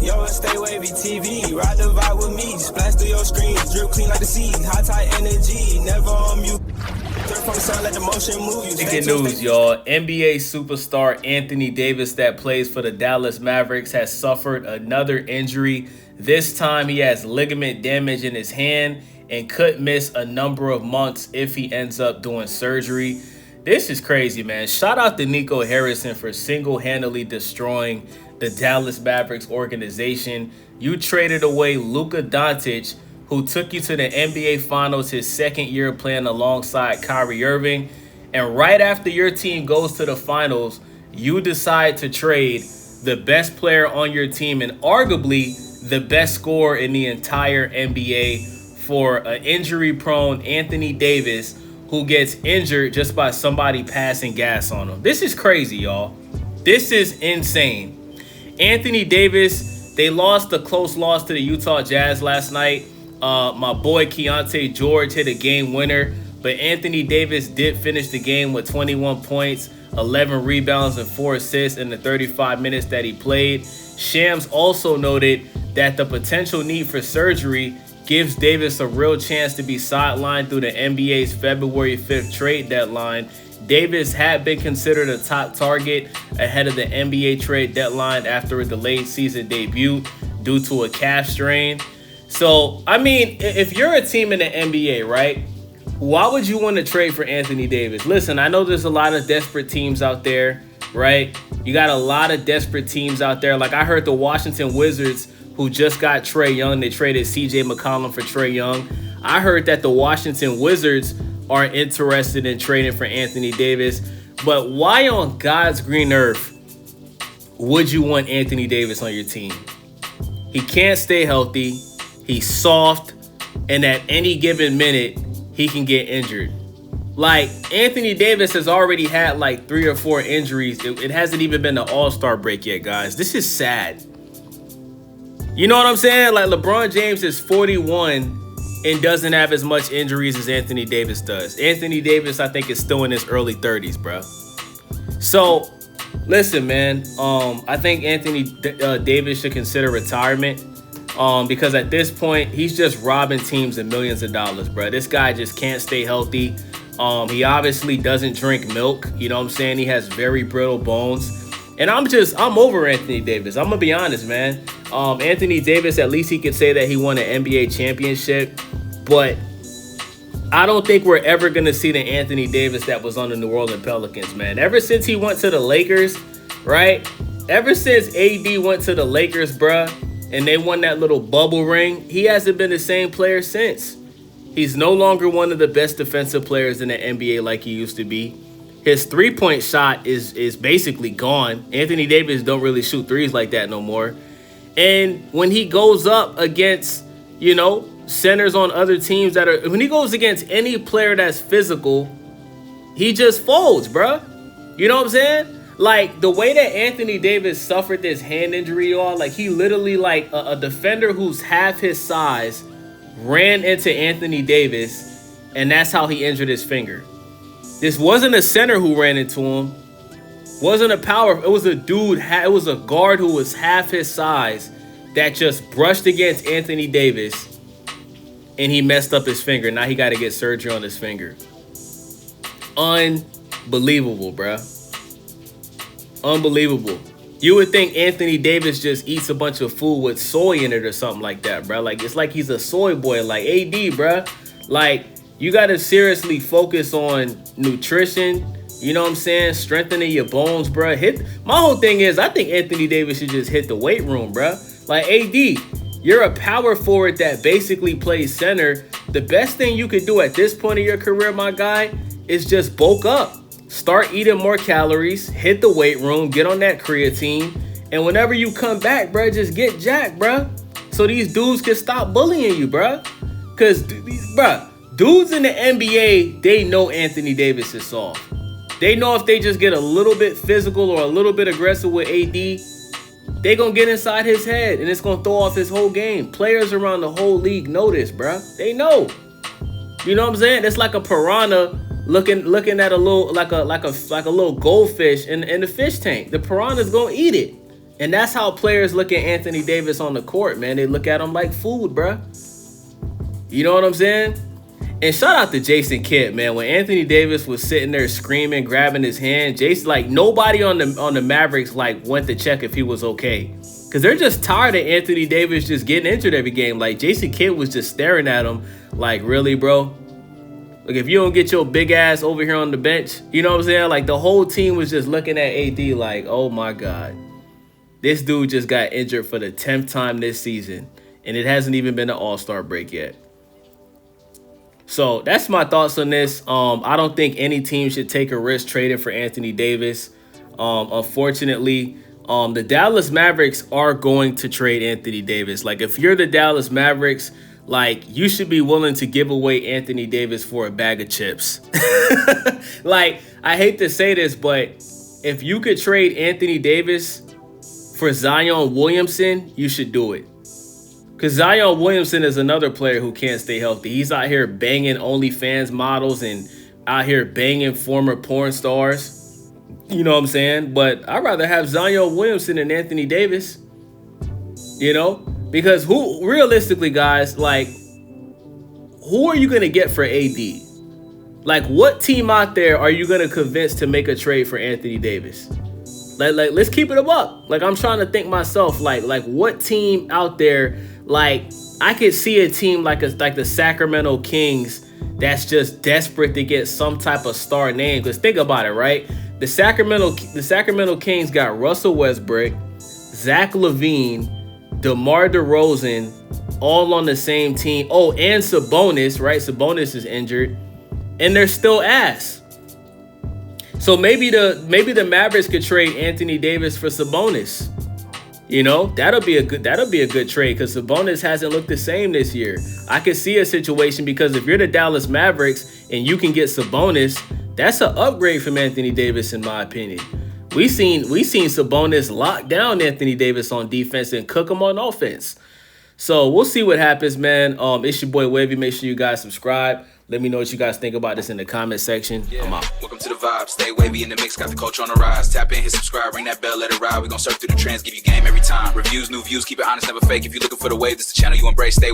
Yo, stay wavy TV, ride the vibe with me, splash through your screen, drip clean like the sea, high tide energy, never on mute. From the sound, let the motion move you. Breaking news, y'all. NBA superstar Anthony Davis that plays for the Dallas Mavericks has suffered another injury. This time he has ligament damage in his hand and could miss a number of months if he ends up doing surgery. This is crazy, man. Shout out to Nico Harrison for single-handedly destroying the Dallas Mavericks organization. You traded away Luka Doncic, who took you to the NBA Finals his second year playing alongside Kyrie Irving. And right after your team goes to the Finals, you decide to trade the best player on your team and arguably the best scorer in the entire NBA for an injury-prone Anthony Davis who gets injured just by somebody passing gas on him. This is crazy, y'all. This is insane. Anthony Davis, they lost a close loss to the Utah Jazz last night. My boy Keontae George hit a game winner, but Anthony Davis did finish the game with 21 points, 11 rebounds, and 4 assists in the 35 minutes that he played. Shams also noted that the potential need for surgery gives Davis a real chance to be sidelined through the NBA's February 5th trade deadline. Davis had been considered a top target ahead of the NBA trade deadline after a delayed season debut due to a calf strain. So, I mean, if you're a team in the NBA, right, why would you want to trade for Anthony Davis? Listen, I know there's a lot of desperate teams out there, right? You got a lot of desperate teams out there. Like I heard the Washington Wizards, who just got Trae Young, they traded CJ McCollum for Trae Young. I heard that the Washington Wizards are interested in trading for Anthony Davis. But why on God's green earth would you want Anthony Davis on your team? He can't stay healthy. He's soft. And at any given minute, he can get injured. Like, Anthony Davis has already had like 3 or 4 injuries. It hasn't even been an all-star break yet, guys. This is sad. You know what I'm saying? Like, LeBron James is 41 and doesn't have as much injuries as Anthony Davis does. Anthony Davis, I think, is still in his early 30s, bro. So, listen, man. I think Anthony Davis should consider retirement because at this point, he's just robbing teams of millions of dollars, bro. This guy just can't stay healthy. He obviously doesn't drink milk. You know what I'm saying? He has very brittle bones. And I'm over Anthony Davis. I'm going to be honest, man. Anthony Davis, at least he could say that he won an NBA championship. But I don't think we're ever going to see the Anthony Davis that was on the New Orleans Pelicans, man. Ever since he went to the Lakers, right? Ever since AD went to the Lakers, bruh, and they won that little bubble ring, he hasn't been the same player since. He's no longer one of the best defensive players in the NBA like he used to be. His three-point shot is basically gone. Anthony Davis don't really shoot threes like that no more. And when he goes up against, centers on other teams when he goes against any player that's physical, he just folds, bruh. You know what I'm saying? Like, the way that Anthony Davis suffered this hand injury, y'all, like, he literally, like, a defender who's half his size ran into Anthony Davis, and that's how he injured his finger. This wasn't a center who ran into him. Wasn't a power. It was a dude. It was a guard who was half his size that just brushed against Anthony Davis, and he messed up his finger. Now he got to get surgery on his finger. Unbelievable, bruh. Unbelievable. You would think Anthony Davis just eats a bunch of food with soy in it or something like that, bruh. Like, it's like he's a soy boy, like AD, bruh. Like, you got to seriously focus on nutrition. You know what I'm saying? Strengthening your bones, bro. My whole thing is, I think Anthony Davis should just hit the weight room, bro. Like, AD, you're a power forward that basically plays center. The best thing you could do at this point of your career, my guy, is just bulk up. Start eating more calories. Hit the weight room. Get on that creatine. And whenever you come back, bro, just get jacked, bro. So these dudes can stop bullying you, bro. Because, bro, dudes in the NBA, they know Anthony Davis is soft. They know if they just get a little bit physical or a little bit aggressive with AD, they going to get inside his head and it's going to throw off his whole game. Players around the whole league know this, bro. They know. You know what I'm saying? It's like a piranha looking at a little like a little goldfish in the fish tank. The piranha's going to eat it. And that's how players look at Anthony Davis on the court, man. They look at him like food, bruh. You know what I'm saying? And shout out to Jason Kidd, man. When Anthony Davis was sitting there screaming, grabbing his hand, Jason, like, nobody on the Mavericks like went to check if he was okay, because they're just tired of Anthony Davis just getting injured every game. Like, Jason Kidd was just staring at him like, really, bro? Like, if you don't get your big ass over here on the bench, you know what I'm saying? Like, the whole team was just looking at AD like, oh my God, this dude just got injured for the 10th time this season, and it hasn't even been an All-Star break yet. So that's my thoughts on this. I don't think any team should take a risk trading for Anthony Davis. Unfortunately, the Dallas Mavericks are going to trade Anthony Davis. Like, if you're the Dallas Mavericks, like, you should be willing to give away Anthony Davis for a bag of chips. Like, I hate to say this, but if you could trade Anthony Davis for Zion Williamson, you should do it. Because Zion Williamson is another player who can't stay healthy. He's out here banging OnlyFans models and out here banging former porn stars. You know what I'm saying? But I'd rather have Zion Williamson than Anthony Davis. You know? Because who, realistically, guys, like, who are you going to get for AD? Like, what team out there are you going to convince to make a trade for Anthony Davis? Like, let's keep it up. Like, I'm trying to think myself, like what team out there, like, I could see a team like the Sacramento Kings that's just desperate to get some type of star name. Because think about it, right? The Sacramento Kings got Russell Westbrook, Zach LaVine, DeMar DeRozan, all on the same team. Oh, and Sabonis, right? Sabonis is injured, and they're still ass. So maybe the Mavericks could trade Anthony Davis for Sabonis. You know, that'll be a good trade, because Sabonis hasn't looked the same this year. I could see a situation, because if you're the Dallas Mavericks and you can get Sabonis, that's an upgrade from Anthony Davis, in my opinion. We seen Sabonis lock down Anthony Davis on defense and cook him on offense. So we'll see what happens, man. It's your boy Wavy. Make sure you guys subscribe. Let me know what you guys think about this in the comment section. Yeah. I'm out. Welcome to the vibe. Stay wavy in the mix. Got the culture on the rise. Tap in, hit subscribe, ring that bell, let it ride. We gon' surf through the trends, give you game every time. Reviews, new views, keep it honest, never fake. If you're looking for the wave, this is the channel you embrace. Stay